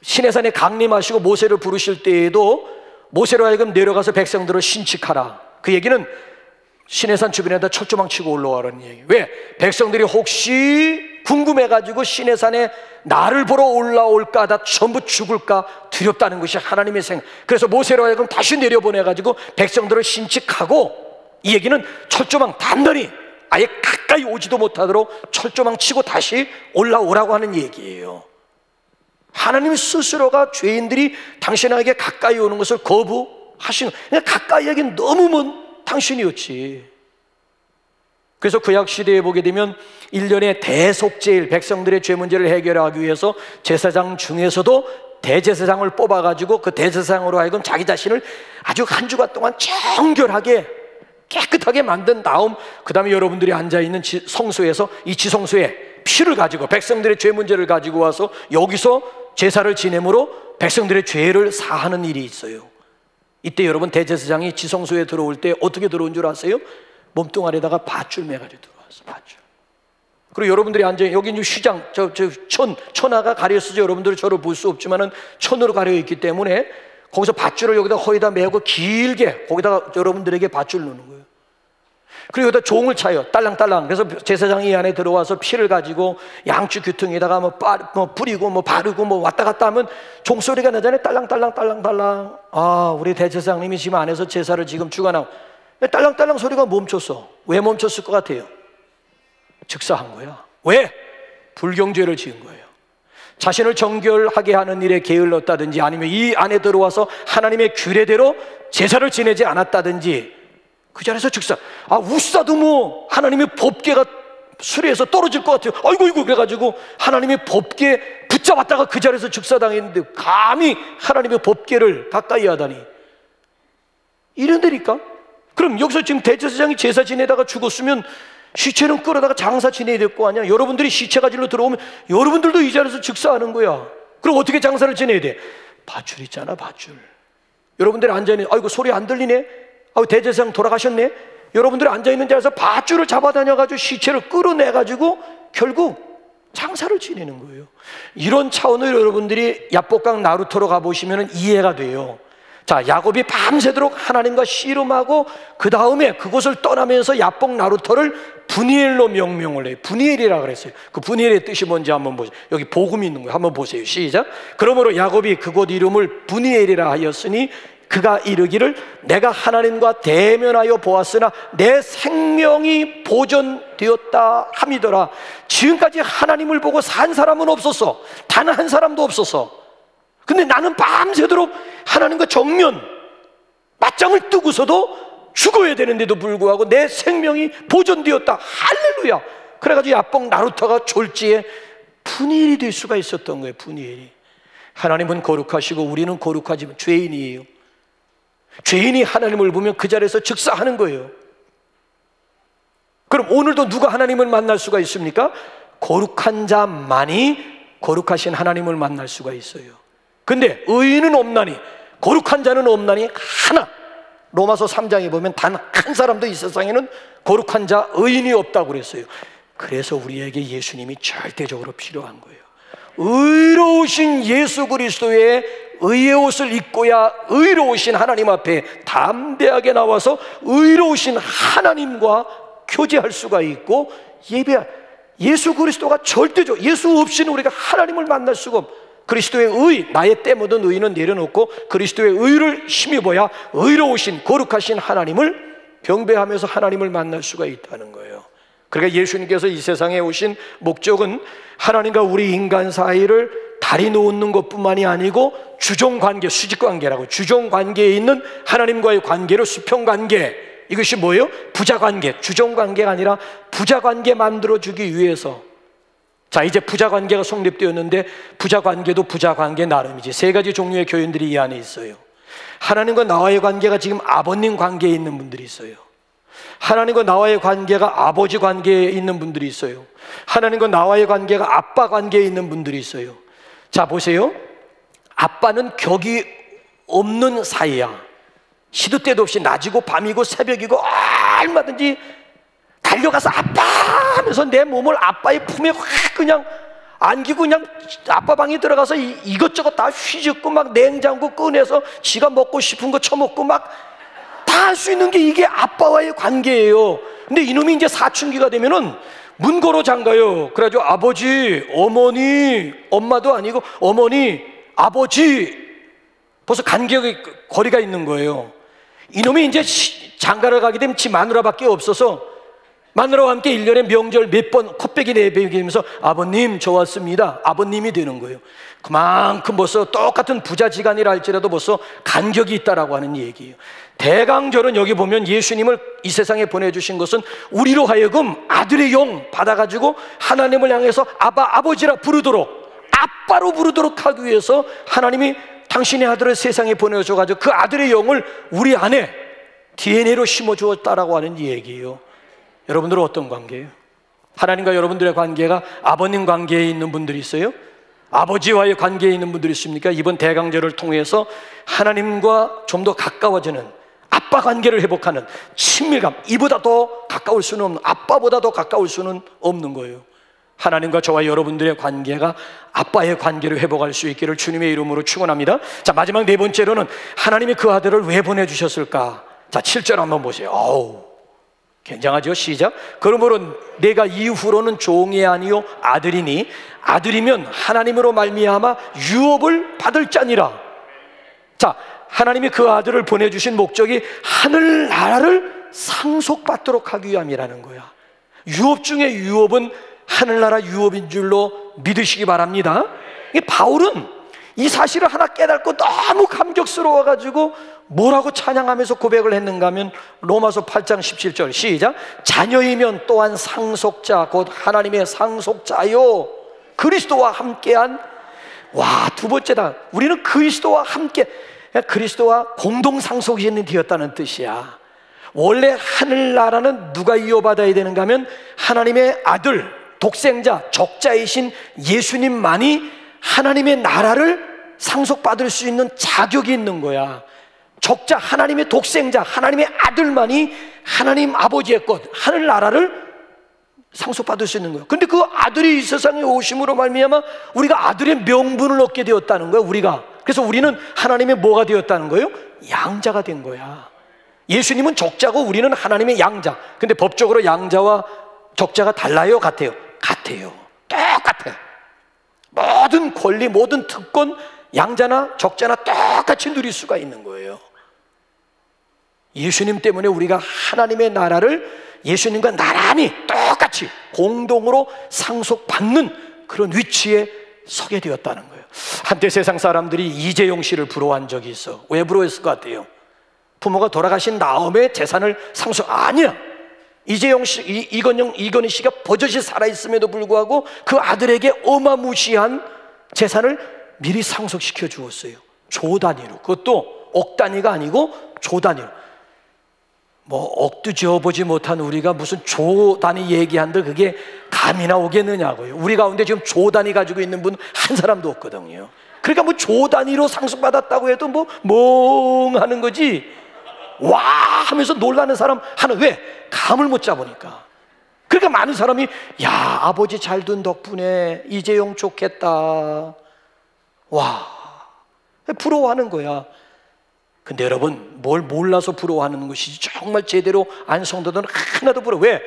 시내산에 강림하시고 모세를 부르실 때에도 모세로 하여금 내려가서 백성들을 신칙하라. 그 얘기는 시내산 주변에다 철조망 치고 올라와라는 얘기예요. 왜? 백성들이 혹시 궁금해가지고 시내산에 나를 보러 올라올까, 다 전부 죽을까 두렵다는 것이 하나님의 생각. 그래서 모세로 하여금 다시 내려보내가지고 백성들을 신칙하고, 이 얘기는 철조망 단단히 아예 가까이 오지도 못하도록 철조망 치고 다시 올라오라고 하는 얘기예요. 하나님 스스로가 죄인들이 당신에게 가까이 오는 것을 거부하시는, 그냥 가까이 하긴 너무 먼 당신이었지. 그래서 구약 시대에 보게 되면 1년에 대속제일, 백성들의 죄 문제를 해결하기 위해서 제사장 중에서도 대제사장을 뽑아가지고 그 대제사장으로 하여금 자기 자신을 아주 한 주간 동안 정결하게 깨끗하게 만든 다음, 그 다음에 여러분들이 앉아있는 성소에서 이 지성소에 피를 가지고 백성들의 죄 문제를 가지고 와서 여기서 제사를 지내므로 백성들의 죄를 사하는 일이 있어요. 이때 여러분 대제사장이 지성소에 들어올 때 어떻게 들어온 줄 아세요? 몸뚱아리에다가 밧줄 매가지고 들어왔어. 밧줄. 그리고 여러분들이 앉아, 여기는 휘장, 천하가 가려서죠. 여러분들이 저를 볼 수 없지만은 천으로 가려 있기 때문에 거기서 밧줄을 여기다 허리다 메고 길게 거기다가 여러분들에게 밧줄 놓는 거예요. 그리고 여기다 종을 차요. 딸랑딸랑. 그래서 제사장이 이 안에 들어와서 피를 가지고 양쪽 귀퉁이에다가 뭐 뿌리고 뭐 바르고 뭐 왔다 갔다 하면 종소리가 나잖아요. 딸랑딸랑 딸랑딸랑. 아, 우리 대제사장님이 지금 안에서 제사를 지금 주관하고, 딸랑딸랑 소리가 멈췄어. 왜 멈췄을 것 같아요? 즉사한 거야. 왜? 불경죄를 지은 거예요. 자신을 정결하게 하는 일에 게을렀다든지, 아니면 이 안에 들어와서 하나님의 규례대로 제사를 지내지 않았다든지, 그 자리에서 즉사. 아, 우싸도 뭐 하나님의 법궤가 수레에서 떨어질 것 같아요. 아이고 그래가지고 하나님의 법궤 붙잡았다가 그 자리에서 즉사당했는데, 감히 하나님의 법궤를 가까이 하다니. 이런다니까. 그럼 여기서 지금 대제사장이 제사 지내다가 죽었으면 시체는 끌어다가 장사 지내야 될 거 아니야. 여러분들이 시체 가지러 들어오면 여러분들도 이 자리에서 즉사하는 거야. 그럼 어떻게 장사를 지내야 돼? 밧줄 있잖아, 밧줄. 여러분들이 앉아있는, 아이고 소리 안 들리네? 아이고 대제사장 돌아가셨네? 여러분들이 앉아있는 자리에서 밧줄을 잡아다녀가지고 시체를 끌어내가지고 결국 장사를 지내는 거예요. 이런 차원으로 여러분들이 야복강 나루터로 가보시면 이해가 돼요. 자, 야곱이 밤새도록 하나님과 씨름하고 그 다음에 그곳을 떠나면서 야복 나루터를 분이엘로 명명을 해요. 분이엘이라 그랬어요. 그 분이엘의 뜻이 뭔지 한번 보세요. 여기 복음이 있는 거예요. 한번 보세요. 시작. 그러므로 야곱이 그곳 이름을 분이엘이라 하였으니 그가 이르기를 내가 하나님과 대면하여 보았으나 내 생명이 보존되었다 함이더라. 지금까지 하나님을 보고 산 사람은 없었어. 단 한 사람도 없었어. 근데 나는 밤새도록 하나님과 정면 맞짱을 뜨고서도 죽어야 되는데도 불구하고 내 생명이 보존되었다. 할렐루야. 그래가지고 야뽕 나루터가 졸지에 푸니엘이 될 수가 있었던 거예요. 푸니엘이. 하나님은 거룩하시고 우리는 거룩하지만 죄인이에요. 죄인이 하나님을 보면 그 자리에서 즉사하는 거예요. 그럼 오늘도 누가 하나님을 만날 수가 있습니까? 거룩한 자만이 거룩하신 하나님을 만날 수가 있어요. 근데 의인은 없나니, 거룩한 자는 없나니 하나. 로마서 3장에 보면 단 한 사람도 이 세상에는 거룩한 자, 의인이 없다고 그랬어요. 그래서 우리에게 예수님이 절대적으로 필요한 거예요. 의로우신 예수 그리스도의 의의 옷을 입고야 의로우신 하나님 앞에 담대하게 나와서 의로우신 하나님과 교제할 수가 있고 예배할, 예수 그리스도가 절대적, 예수 없이는 우리가 하나님을 만날 수가 없고, 그리스도의 의, 나의 때 묻은 의는 내려놓고 그리스도의 의를 힘입어야 의로우신 거룩하신 하나님을 경배하면서 하나님을 만날 수가 있다는 거예요. 그러니까 예수님께서 이 세상에 오신 목적은 하나님과 우리 인간 사이를 다리 놓는 것뿐만이 아니고 주종관계, 수직관계라고, 주종관계에 있는 하나님과의 관계로 수평관계, 이것이 뭐예요? 부자관계, 주종관계가 아니라 부자관계 만들어주기 위해서. 자, 이제 부자관계가 성립되었는데 부자관계도 부자관계 나름이지. 세 가지 종류의 교인들이 이 안에 있어요. 하나님과 나와의 관계가 지금 아버님 관계에 있는 분들이 있어요. 하나님과 나와의 관계가 아버지 관계에 있는 분들이 있어요. 하나님과 나와의 관계가 아빠 관계에 있는 분들이 있어요. 자, 보세요. 아빠는 격이 없는 사이야. 시도 때도 없이 낮이고 밤이고 새벽이고 얼마든지 달려가서 아빠 하면서 내 몸을 아빠의 품에 확 그냥 안기고 그냥 아빠 방에 들어가서 이것저것 다 휘젓고 막 냉장고 꺼내서 지가 먹고 싶은 거 처먹고 막 다 할 수 있는 게 이게 아빠와의 관계예요. 근데 이놈이 이제 사춘기가 되면은 문 걸어 잠가요. 그래가지고 아버지, 어머니, 엄마도 아니고 어머니, 아버지, 벌써 간격의 거리가 있는 거예요. 이놈이 이제 장가를 가게 되면 지 마누라밖에 없어서 마누라와 함께 1년에 명절 몇 번 컵배기 내배기면서 아버님 저 왔습니다, 아버님이 되는 거예요. 그만큼 벌써 똑같은 부자지간이라 할지라도 벌써 간격이 있다라고 하는 얘기예요. 대강절은 여기 보면 예수님을 이 세상에 보내주신 것은 우리로 하여금 아들의 영 받아가지고 하나님을 향해서 아바, 아버지라 부르도록, 아빠로 부르도록 하기 위해서 하나님이 당신의 아들을 세상에 보내줘가지고 그 아들의 영을 우리 안에 DNA로 심어주었다라고 하는 얘기예요. 여러분들은 어떤 관계예요? 하나님과 여러분들의 관계가 아버님 관계에 있는 분들이 있어요? 아버지와의 관계에 있는 분들이 있습니까? 이번 대강절을 통해서 하나님과 좀 더 가까워지는 아빠 관계를 회복하는 친밀감, 이보다 더 가까울 수는 없는, 아빠보다 더 가까울 수는 없는 거예요. 하나님과 저와 여러분들의 관계가 아빠의 관계를 회복할 수 있기를 주님의 이름으로 축원합니다. 자, 마지막 네 번째로는 하나님이 그 아들을 왜 보내주셨을까? 자, 7절 한번 보세요. 어우, 굉장하죠? 시작. 그러므로 내가 이후로는 종이 아니요 아들이니 아들이면 하나님으로 말미암아 유업을 받을 자니라. 자, 하나님이 그 아들을 보내주신 목적이 하늘나라를 상속받도록 하기 위함이라는 거야. 유업 중에 유업은 하늘나라 유업인 줄로 믿으시기 바랍니다. 바울은 이 사실을 하나 깨닫고 너무 감격스러워가지고 뭐라고 찬양하면서 고백을 했는가 하면 로마서 8장 17절 시작. 자녀이면 또한 상속자 곧 하나님의 상속자요 그리스도와 함께한. 와, 두 번째다. 우리는 그리스도와 함께, 그리스도와 공동 상속인이 되었다는 뜻이야. 원래 하늘나라는 누가 이어받아야 되는가 하면 하나님의 아들, 독생자, 적자이신 예수님만이 하나님의 나라를 상속받을 수 있는 자격이 있는 거야. 적자, 하나님의 독생자, 하나님의 아들만이 하나님 아버지의 것, 하늘나라를 상속받을 수 있는 거야. 근데 그 아들이 이 세상에 오심으로 말미암아 우리가 아들의 명분을 얻게 되었다는 거야, 우리가. 그래서 우리는 하나님의 뭐가 되었다는 거예요? 양자가 된 거야. 예수님은 적자고 우리는 하나님의 양자. 근데 법적으로 양자와 적자가 달라요? 같아요? 같아요. 똑같아요. 모든 권리, 모든 특권, 양자나 적자나 똑같이 누릴 수가 있는 거예요. 예수님 때문에 우리가 하나님의 나라를 예수님과 나란히 똑같이 공동으로 상속받는 그런 위치에 서게 되었다는 거예요. 한때 세상 사람들이 이재용 씨를 부러워한 적이 있어. 왜 부러워했을 것 같아요? 부모가 돌아가신 다음에 재산을 상속, 아니야. 이재용 씨, 이건희 씨가 버젓이 살아있음에도 불구하고 그 아들에게 어마무시한 재산을 미리 상속시켜 주었어요. 조 단위로. 그것도 억 단위가 아니고 조 단위로. 뭐 억도 지어보지 못한 우리가 무슨 조 단위 얘기한들 그게 감이 나오겠느냐고요. 우리 가운데 지금 조 단위 가지고 있는 분 한 사람도 없거든요. 그러니까 뭐 조 단위로 상속받았다고 해도 뭐 멍하는 거지, 와 하면서 놀라는 사람 하나. 왜? 감을 못 잡으니까. 그러니까 많은 사람이 야 아버지 잘 둔 덕분에 이재용 좋겠다, 와 부러워하는 거야. 근데 여러분, 뭘 몰라서 부러워하는 것이지 정말 제대로 안 성도들은 하나도 부러워. 왜?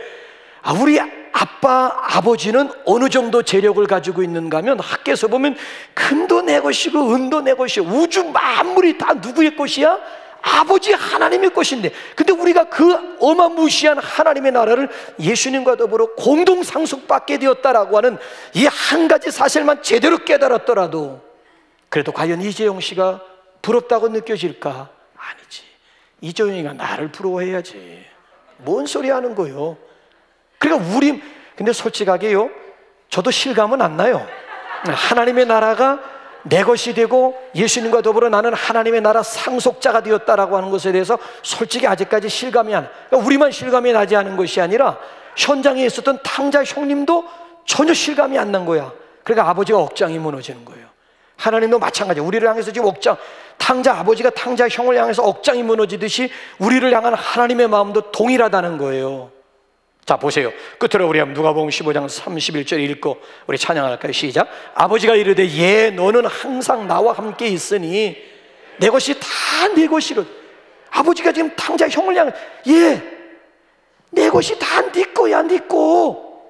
우리 아버지는 어느 정도 재력을 가지고 있는가 하면 학교에서 보면 금도 내 것이고 은도 내 것이고 우주 만물이 다 누구의 것이야? 아버지 하나님의 것인데, 근데 우리가 그 어마무시한 하나님의 나라를 예수님과 더불어 공동 상속받게 되었다라고 하는 이 한 가지 사실만 제대로 깨달았더라도 그래도 과연 이재용 씨가 부럽다고 느껴질까? 아니지. 이재용이가 나를 부러워해야지. 뭔 소리 하는 거요? 그러니까 근데 솔직하게요, 저도 실감은 안 나요. 하나님의 나라가 내 것이 되고 예수님과 더불어 나는 하나님의 나라 상속자가 되었다라고 하는 것에 대해서 솔직히 아직까지 실감이 안 나. 그러니까 우리만 실감이 나지 않은 것이 아니라 현장에 있었던 탕자 형님도 전혀 실감이 안 난 거야. 그러니까 아버지가 억장이 무너지는 거예요. 하나님도 마찬가지예요. 우리를 향해서 지금 아버지가 탕자 형을 향해서 억장이 무너지듯이 우리를 향한 하나님의 마음도 동일하다는 거예요. 자 보세요. 끝으로 우리 한번 누가복음 15장 31절 읽고 우리 찬양할까요? 시작. 아버지가 이르되 예 너는 항상 나와 함께 있으니 내 것이 다 내 것이로. 아버지가 지금 탕자 형을 향해 예 내 것이 다 네 거야, 네 거.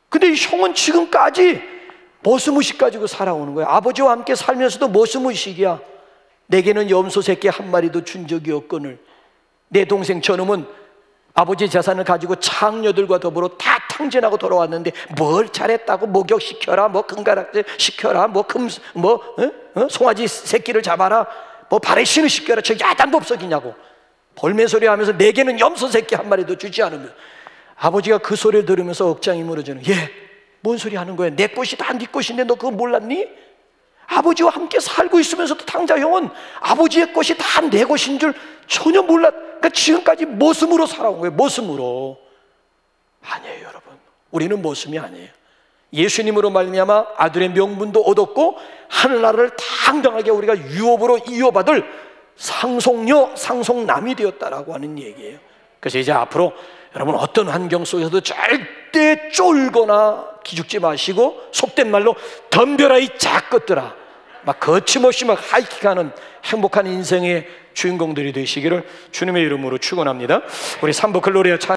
근데 이 형은 지금까지 머슴의식 가지고 살아오는 거야. 아버지와 함께 살면서도 머슴의식이야. 내게는 염소 새끼 한 마리도 준 적이 없거늘 내 동생 저놈은 아버지 재산을 가지고 창녀들과 더불어 다 탕진하고 돌아왔는데 뭘 잘했다고 목욕시켜라, 뭐 금가락질 시켜라, 송아지 새끼를 잡아라, 뭐 발에 신을 시켜라, 저 야단법석이냐고 벌매소리 하면서 내게는 염소 새끼 한 마리도 주지 않으면 아버지가 그 소리를 들으면서 억장이 무너지는. 뭔 소리 하는 거야? 내 것이 다 네 것인데 너 그거 몰랐니? 아버지와 함께 살고 있으면서도 탕자 형은 아버지의 것이 다 내 것인 줄 전혀 몰랐. 그러니까 지금까지 머슴으로 살아온 거예요. 머슴으로. 아니에요 여러분, 우리는 머슴이 아니에요. 예수님으로 말미암아 아들의 명분도 얻었고 하늘나라를 당당하게 우리가 유업으로 이어받을 상속녀 상속남이 되었다라고 하는 얘기예요. 그래서 이제 앞으로 여러분 어떤 환경 속에서도 절대 쫄거나 기죽지 마시고 속된 말로 덤벼라 이 작것들아, 막 거침없이 막 하이킥하는 행복한 인생의 주인공들이 되시기를 주님의 이름으로 축원합니다. 우리 삼부 글로리아 찬